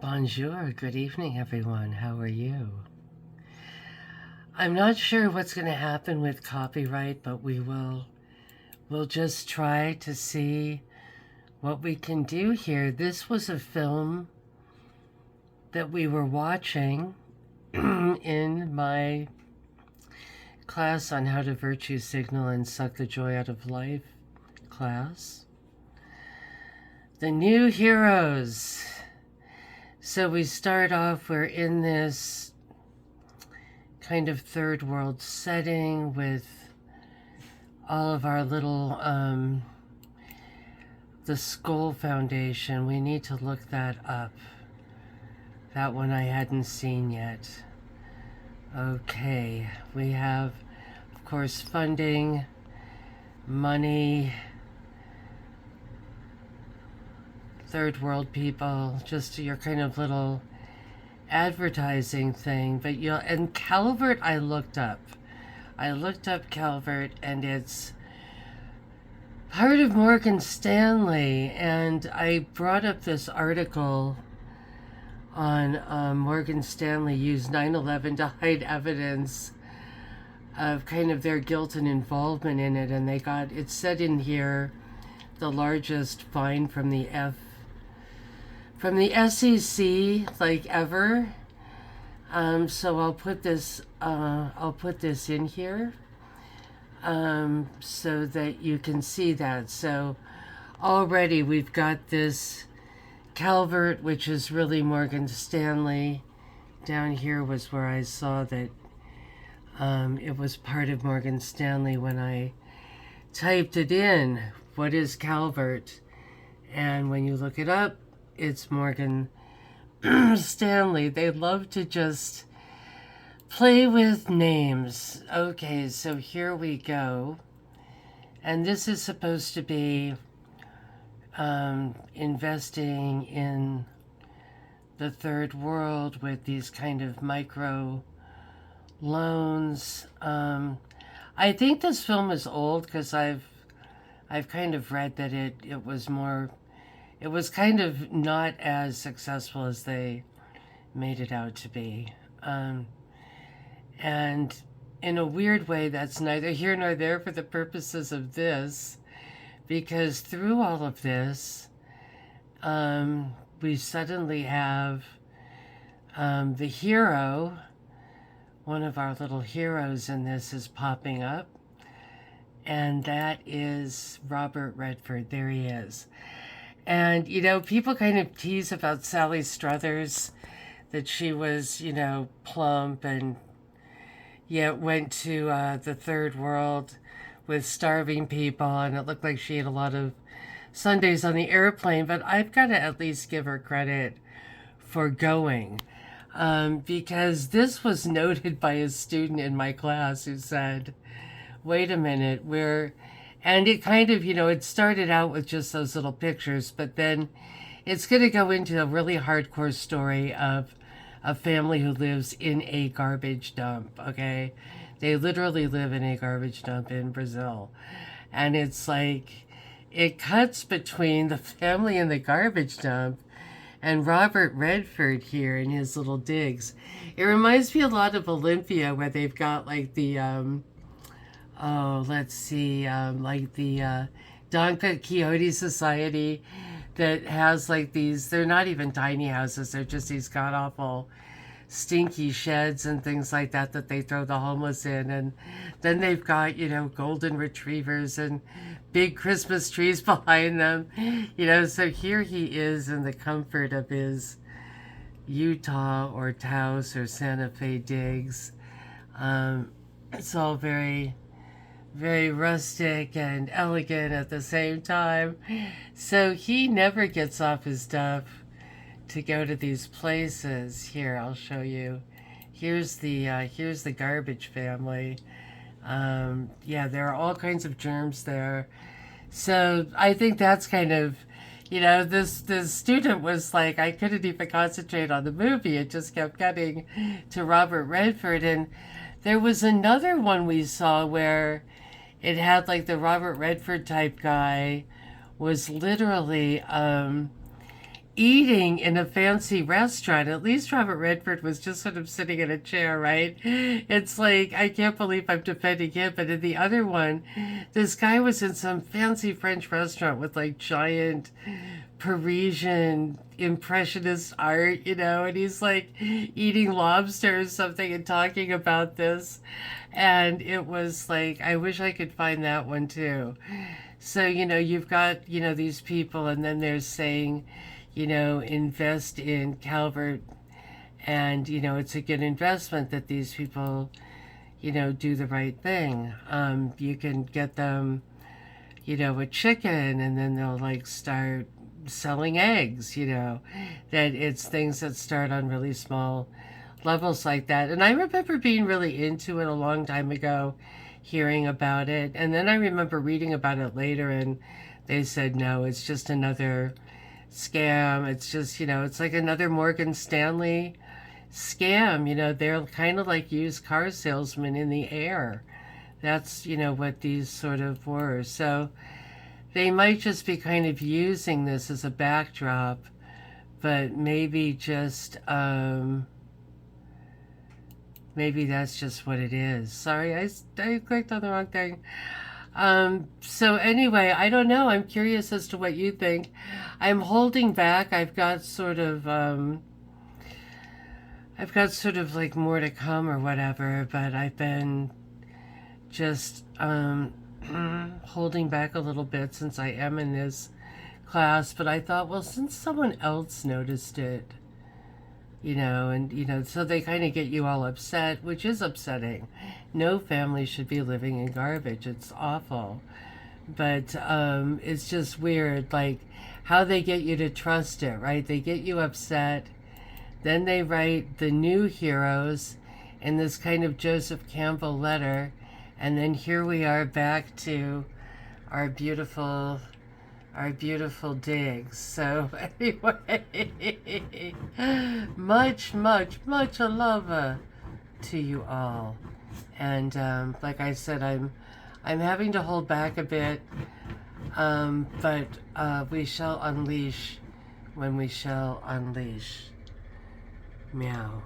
Bonjour, good evening, everyone. How are you? I'm not sure what's going to happen with copyright, but we'll just try to see what we can do here. This was a film that we were watching in my class on how to virtue signal and suck the joy out of life class. The New Heroes. So we start off, we're in this kind of third world setting with all of our little, the Skull Foundation. We need to look that up. That one I hadn't seen yet. Okay, we have, of course, funding, money, third world people, just your kind of little advertising thing. But and Calvert I looked up Calvert, and it's part of Morgan Stanley. And I brought up this article on Morgan Stanley used 9/11 to hide evidence of kind of their guilt and involvement in it, and it said in here the largest fine from the SEC like ever. So I'll put this in here so that you can see that. So already we've got this Calvert, which is really Morgan Stanley. Down here was where I saw that it was part of Morgan Stanley when I typed it in. What is Calvert? And when you look it up, it's Morgan Stanley. They love to just play with names. Okay, so here we go. And this is supposed to be investing in the third world with these kind of micro loans. I think this film is old because I've kind of read that it was kind of not as successful as they made it out to be. And in a weird way, that's neither here nor there for the purposes of this, because through all of this, we suddenly have the hero, one of our little heroes in this is popping up, and that is Robert Redford. There he is. And, people kind of tease about Sally Struthers, that she was, plump and yet went to the third world with starving people, and it looked like she ate a lot of sundaes on the airplane. But I've got to at least give her credit for going, because this was noted by a student in my class who said, wait a minute, and it kind of, it started out with just those little pictures, but then it's going to go into a really hardcore story of a family who lives in a garbage dump, okay? They literally live in a garbage dump in Brazil. And it's like, it cuts between the family in the garbage dump and Robert Redford here in his little digs. It reminds me a lot of Olympia, where they've got like the, like the Don Quixote Society that has like these, they're not even tiny houses, they're just these god-awful stinky sheds and things like that they throw the homeless in. And then they've got, golden retrievers and big Christmas trees behind them. So here he is in the comfort of his Utah or Taos or Santa Fe digs. It's all very, very rustic and elegant at the same time. So he never gets off his duff to go to these places. Here, I'll show you. Here's the garbage family. There are all kinds of germs there. So I think that's kind of, this student was like, I couldn't even concentrate on the movie. It just kept cutting to Robert Redford. And there was another one we saw where it had like the Robert Redford type guy was literally eating in a fancy restaurant. At least Robert Redford was just sort of sitting in a chair, right? It's like, I can't believe I'm defending him, but in the other one, this guy was in some fancy French restaurant with like giant Parisian impressionist art, and he's like eating lobster or something and talking about this. And it was like, I wish I could find that one too. So, you've got, these people, and then they're saying, invest in Calvert, and, it's a good investment that these people, do the right thing. You can get them, a chicken, and then they'll like start selling eggs, that it's things that start on really small levels like that. And I remember being really into it a long time ago, hearing about it. And then I remember reading about it later, and they said, no, it's just another scam. It's just, it's like another Morgan Stanley scam. They're kind of like used car salesmen in the air. That's, what these sort of were. So they might just be kind of using this as a backdrop, but maybe that's just what it is. Sorry, I clicked on the wrong thing. So anyway, I don't know. I'm curious as to what you think. I'm holding back. I've got sort of like more to come or whatever, but I've been just holding back a little bit since I am in this class. But I thought, well, since someone else noticed it, so they kind of get you all upset, which is upsetting. No family should be living in garbage. It's awful. But it's just weird, like how they get you to trust it, right? They get you upset. Then they write the new heroes in this kind of Joseph Campbell letter. And then here we are back to our beautiful digs. So anyway, much love to you all. And like I said, I'm having to hold back a bit, but we shall unleash when we shall unleash. Meow.